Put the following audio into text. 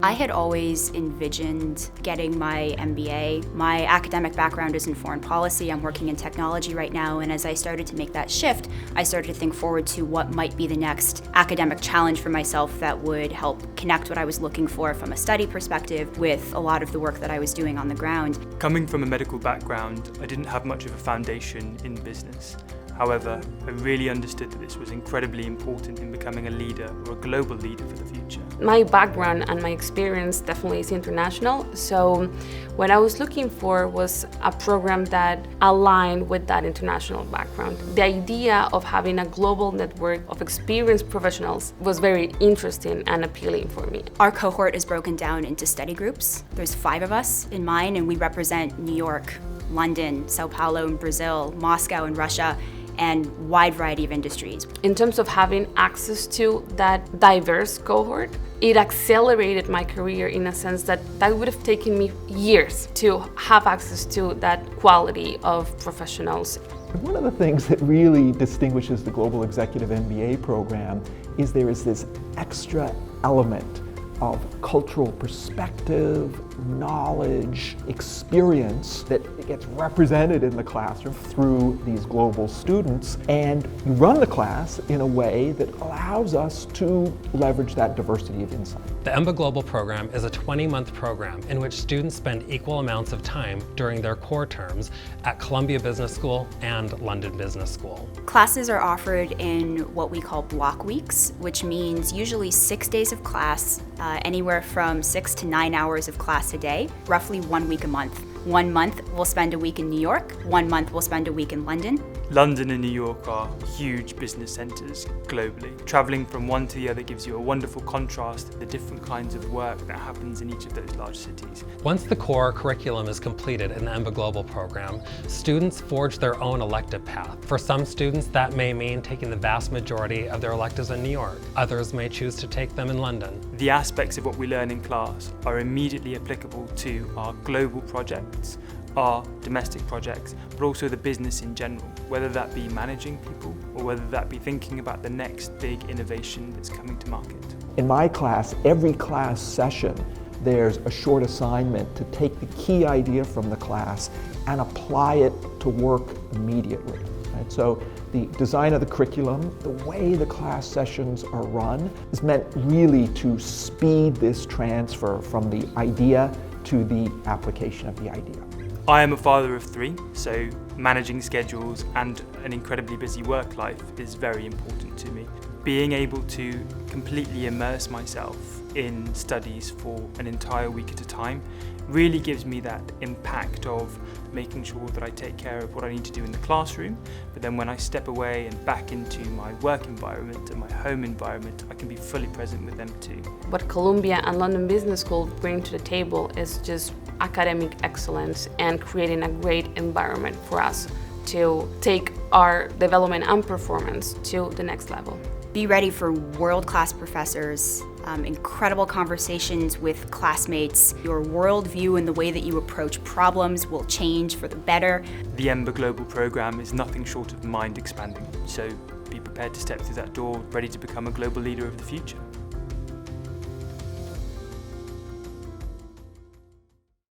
I had always envisioned getting my MBA. My academic background is in foreign policy. I'm working in technology right now, and as I started to make that shift, I started to think forward to what might be the next academic challenge for myself that would help connect what I was looking for from a study perspective with a lot of the work that I was doing on the ground. Coming from a medical background, I didn't have much of a foundation in business. However, I really understood that this was incredibly important in becoming a leader or a global leader for the future. My background and my experience definitely is international, so what I was looking for was a program that aligned with that international background. The idea of having a global network of experienced professionals was very interesting and appealing for me. Our cohort is broken down into study groups. There's 5 of us in mine, and we represent New York, London, Sao Paulo in Brazil, Moscow in Russia, and a wide variety of industries. In terms of having access to that diverse cohort, it accelerated my career in a sense that would have taken me years to have access to that quality of professionals. One of the things that really distinguishes the Global Executive MBA program is there is this extra element of cultural perspective, knowledge, experience that gets represented in the classroom through these global students. And you run the class in a way that allows us to leverage that diversity of insight. The EMBA-Global program is a 20-month program in which students spend equal amounts of time during their core terms at Columbia Business School and London Business School. Classes are offered in what we call block weeks, which means usually 6 days of class, anywhere from 6 to 9 hours of class a day, roughly 1 week a month. 1 month we'll spend a week in New York, 1 month we'll spend a week in London. London and New York are huge business centres globally. Travelling from one to the other gives you a wonderful contrast to the different kinds of work that happens in each of those large cities. Once the core curriculum is completed in the EMBA-Global program, students forge their own elective path. For some students, that may mean taking the vast majority of their electives in New York. Others may choose to take them in London. The aspects of what we learn in class are immediately applicable to our global projects, our domestic projects, but also the business in general, whether that be managing people or whether that be thinking about the next big innovation that's coming to market. In my class, every class session, there's a short assignment to take the key idea from the class and apply it to work immediately. Right? So the design of the curriculum, the way the class sessions are run, is meant really to speed this transfer from the idea to the application of the idea. I am a father of 3, so managing schedules and an incredibly busy work life is very important to me. Being able to completely immerse myself in studies for an entire week at a time really gives me that impact of making sure that I take care of what I need to do in the classroom, but then when I step away and back into my work environment and my home environment, I can be fully present with them too. What Columbia and London Business School bring to the table is just academic excellence and creating a great environment for us to take our development and performance to the next level. Be ready for world-class professors, incredible conversations with classmates. Your worldview and the way that you approach problems will change for the better. The EMBA-Global program is nothing short of mind expanding, so be prepared to step through that door, ready to become a global leader of the future.